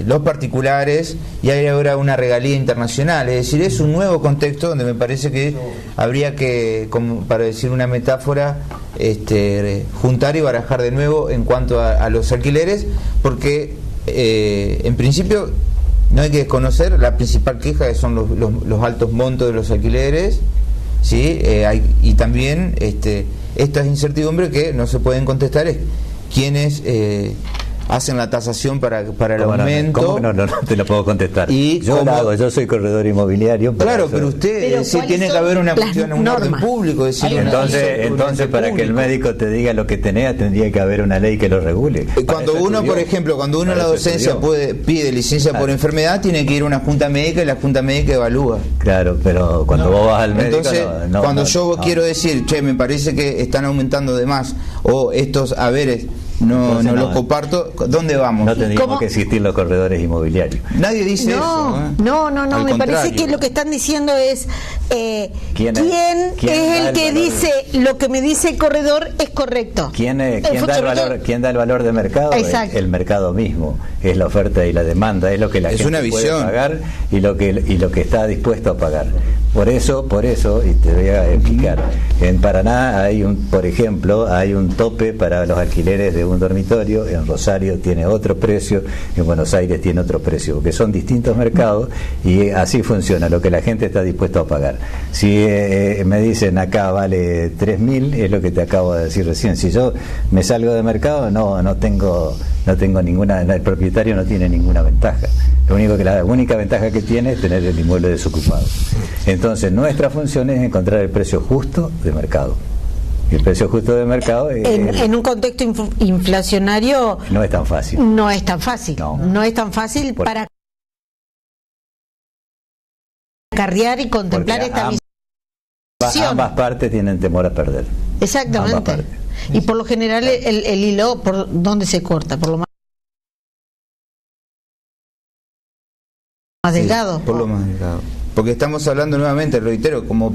los particulares, y hay ahora una regalía internacional. Es decir, es un nuevo contexto donde me parece que habría que, como para decir una metáfora, juntar y barajar de nuevo en cuanto a los alquileres, porque en principio no hay que desconocer la principal queja, que son los altos montos de los alquileres, ¿sí? Y también estas incertidumbres que no se pueden contestar, es quienes hacen la tasación para el aumento. ¿Cómo no te lo puedo contestar? Yo soy corredor inmobiliario. Claro, pero usted tiene que haber una cuestión, un orden público. Entonces para que el médico te diga lo que tenés, tendría que haber una ley que lo regule. Cuando uno, por ejemplo, en la docencia pide licencia por enfermedad, tiene que ir a una junta médica y la junta médica evalúa. Claro, pero cuando vos vas al médico... Entonces, cuando yo quiero decir, me parece que están aumentando de más, o estos haberes no los comparto, ¿dónde vamos? No tendríamos que existir los corredores inmobiliarios. Nadie dice eso. No, me parece que lo que están diciendo es ¿quién es el que dice lo que me dice el corredor es correcto? ¿Quién da el valor de mercado? El mercado mismo, es la oferta y la demanda, es lo que la gente puede pagar y lo que está dispuesto a pagar. Por eso, y te voy a explicar, en Paraná por ejemplo, hay un tope para los alquileres de un dormitorio, en Rosario tiene otro precio, en Buenos Aires tiene otro precio, porque son distintos mercados y así funciona, lo que la gente está dispuesto a pagar. Si me dicen acá vale 3.000, es lo que te acabo de decir recién. Si yo me salgo de mercado, no tengo ninguna, el propietario no tiene ninguna ventaja. La única ventaja que tiene es tener el inmueble desocupado. Entonces, nuestra función es encontrar el precio justo de mercado. Y el precio justo de mercado en un contexto inflacionario no es tan fácil. No es tan fácil para acarrear y contemplar esta visión. Ambas partes tienen temor a perder. Exactamente. Y por lo general el hilo por donde se corta, por lo más delgado. Por lo más delgado. Porque estamos hablando nuevamente, reitero, como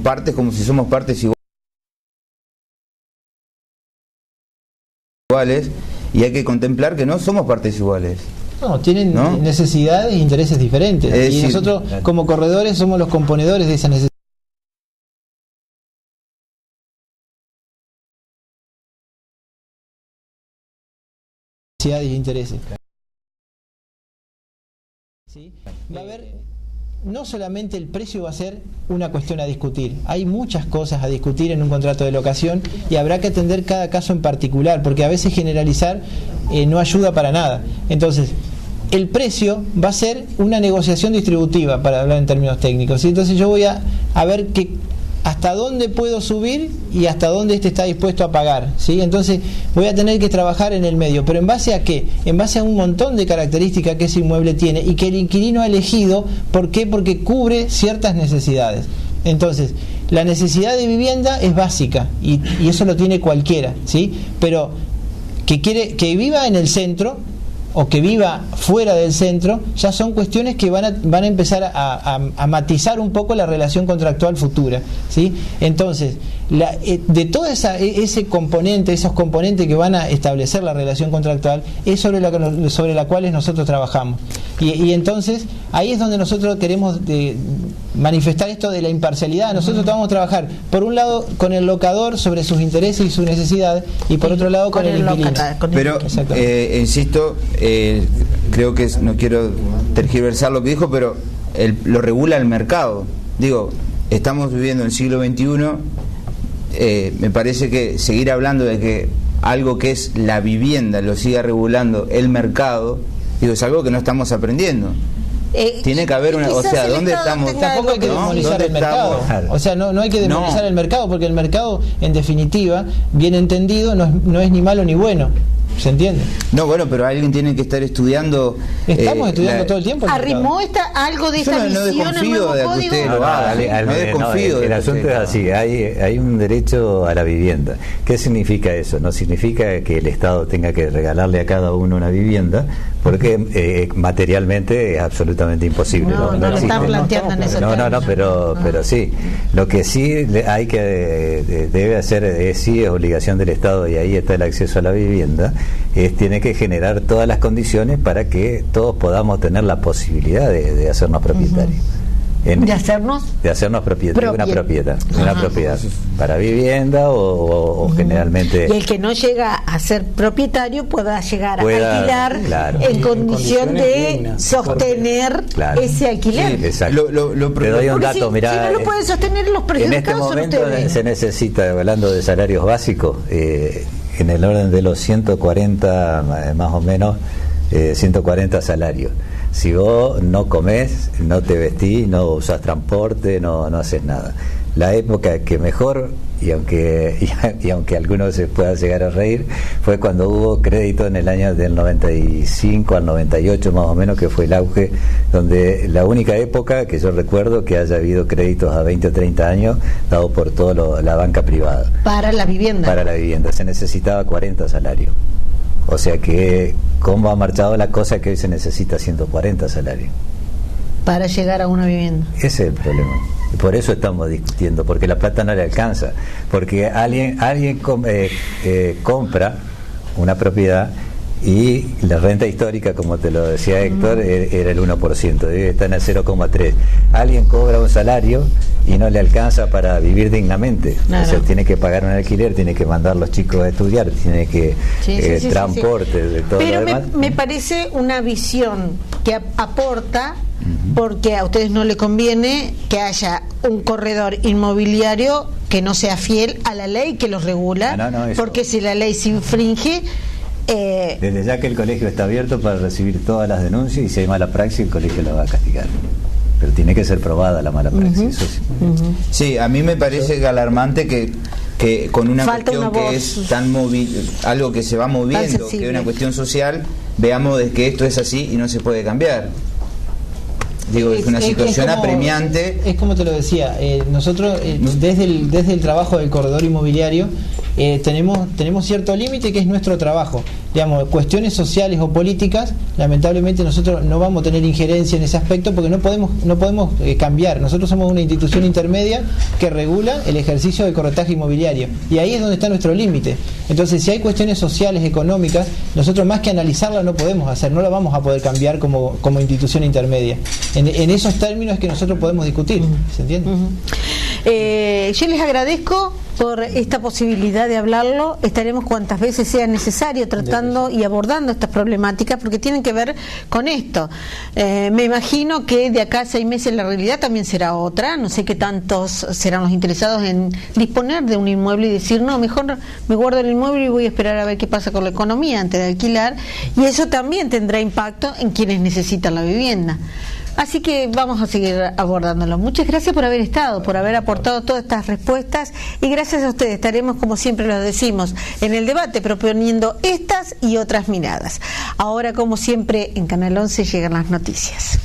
si somos partes iguales, y hay que contemplar que no somos partes iguales. No, tienen necesidades e intereses diferentes. Y nosotros, como corredores, somos los componedores de esas necesidades e intereses. ¿Sí? Va a haber, no solamente el precio va a ser una cuestión a discutir, hay muchas cosas a discutir en un contrato de locación y habrá que atender cada caso en particular, porque a veces generalizar no ayuda para nada. Entonces, el precio va a ser una negociación distributiva, para hablar en términos técnicos, ¿sí? Entonces yo voy a ver hasta dónde puedo subir y hasta dónde está dispuesto a pagar, ¿sí? Entonces voy a tener que trabajar en el medio, pero ¿en base a qué? En base a un montón de características que ese inmueble tiene y que el inquilino ha elegido. ¿Por qué? Porque cubre ciertas necesidades. Entonces, la necesidad de vivienda es básica y eso lo tiene cualquiera, ¿sí? Pero que viva en el centro o que viva fuera del centro, ya son cuestiones que van a empezar a matizar un poco la relación contractual futura, ¿sí? Entonces, de todo ese componente, esos componentes que van a establecer la relación contractual, es sobre la cual nosotros trabajamos. Y entonces, ahí es donde nosotros queremos manifestar esto de la imparcialidad. Nosotros vamos a trabajar, por un lado, con el locador sobre sus intereses y sus necesidades, y por otro lado, con el inquilino. Pero, insisto, creo que no quiero tergiversar lo que dijo, pero lo regula el mercado. Digo, estamos viviendo en el siglo XXI. Me parece que seguir hablando de que algo que es la vivienda lo siga regulando el mercado, es algo que no estamos aprendiendo. Tiene que haber una, o sea, ¿dónde estamos? Tampoco hay que demonizar el mercado. O sea, no hay que demonizar el mercado, porque el mercado, en definitiva, bien entendido, no es ni malo ni bueno. ¿Se entiende? No, bueno, pero alguien tiene que estar estudiando. Estamos estudiando todo el tiempo. ¿Arrimó algo de esta visión el nuevo código? No desconfío. El asunto es así, hay un derecho a la vivienda. ¿Qué significa eso? No significa que el Estado tenga que regalarle a cada uno una vivienda, porque materialmente es absolutamente imposible. No lo están planteando en ese No, pero sí. Lo que sí hay que debe hacer es obligación del Estado, y ahí está el acceso a la vivienda. Tiene que generar todas las condiciones para que todos podamos tener la posibilidad de hacernos propietarios. ¿De hacernos propietarios de una propiedad para vivienda o generalmente. Y el que no llega a ser propietario pueda llegar a alquilar, claro, en condición de sostener ese alquiler. Sí, exacto. Te doy un dato, mirá, si no lo pueden sostener, los perjudicados son ustedes. En este momento se necesita, hablando de salarios básicos, en el orden de los 140, más o menos, 140 salarios. Si vos no comés, no te vestís, no usás transporte, no haces nada. La época que mejor, y aunque algunos se puedan llegar a reír, fue cuando hubo crédito en el año del 95 al 98 más o menos, que fue el auge, donde la única época que yo recuerdo que haya habido créditos a 20 o 30 años dado por toda la banca privada. Para la vivienda. Para la vivienda, se necesitaba 40 salarios. O sea que, ¿cómo ha marchado la cosa que hoy se necesita 140 salarios? Para llegar a una vivienda. Ese es el problema. Y por eso estamos discutiendo, porque la plata no le alcanza. Porque alguien compra una propiedad y la renta histórica, como te lo decía Héctor, era el 1%, debe estar en el 0,3%. Alguien cobra un salario y no le alcanza para vivir dignamente. Claro. O sea, tiene que pagar un alquiler, tiene que mandar a los chicos a estudiar, tiene que transporte, de todo. Pero lo demás. Me parece una visión que aporta, porque a ustedes no le conviene que haya un corredor inmobiliario que no sea fiel a la ley que los regula, porque si la ley se infringe. Desde ya que el colegio está abierto para recibir todas las denuncias, y si hay mala praxis el colegio la va a castigar, pero tiene que ser probada la mala praxis. Eso sí. Sí, a mí me parece alarmante que con una cuestión que es tan algo que se va moviendo, que es una cuestión social, veamos de que esto es así y no se puede cambiar. Digo, es una situación apremiante. Es como te lo decía, nosotros desde el trabajo del corredor inmobiliario tenemos cierto límite que es nuestro trabajo. Digamos, cuestiones sociales o políticas, lamentablemente nosotros no vamos a tener injerencia en ese aspecto porque no podemos cambiar. Nosotros somos una institución intermedia que regula el ejercicio del corretaje inmobiliario, y ahí es donde está nuestro límite. Entonces, si hay cuestiones sociales, económicas, nosotros más que analizarlas no podemos hacer, no la vamos a poder cambiar como institución intermedia. En esos términos es que nosotros podemos discutir, ¿se entiende? Yo les agradezco por esta posibilidad de hablarlo. Estaremos cuantas veces sea necesario tratando y abordando estas problemáticas porque tienen que ver con esto. Me imagino que de acá a 6 meses la realidad también será otra. No sé qué tantos serán los interesados en disponer de un inmueble y decir, no, mejor me guardo el inmueble y voy a esperar a ver qué pasa con la economía antes de alquilar, y eso también tendrá impacto en quienes necesitan la vivienda. Así que vamos a seguir abordándolo. Muchas gracias por haber estado, por haber aportado todas estas respuestas, y gracias a ustedes estaremos, como siempre lo decimos, en el debate proponiendo estas y otras miradas. Ahora, como siempre, en Canal 11 llegan las noticias.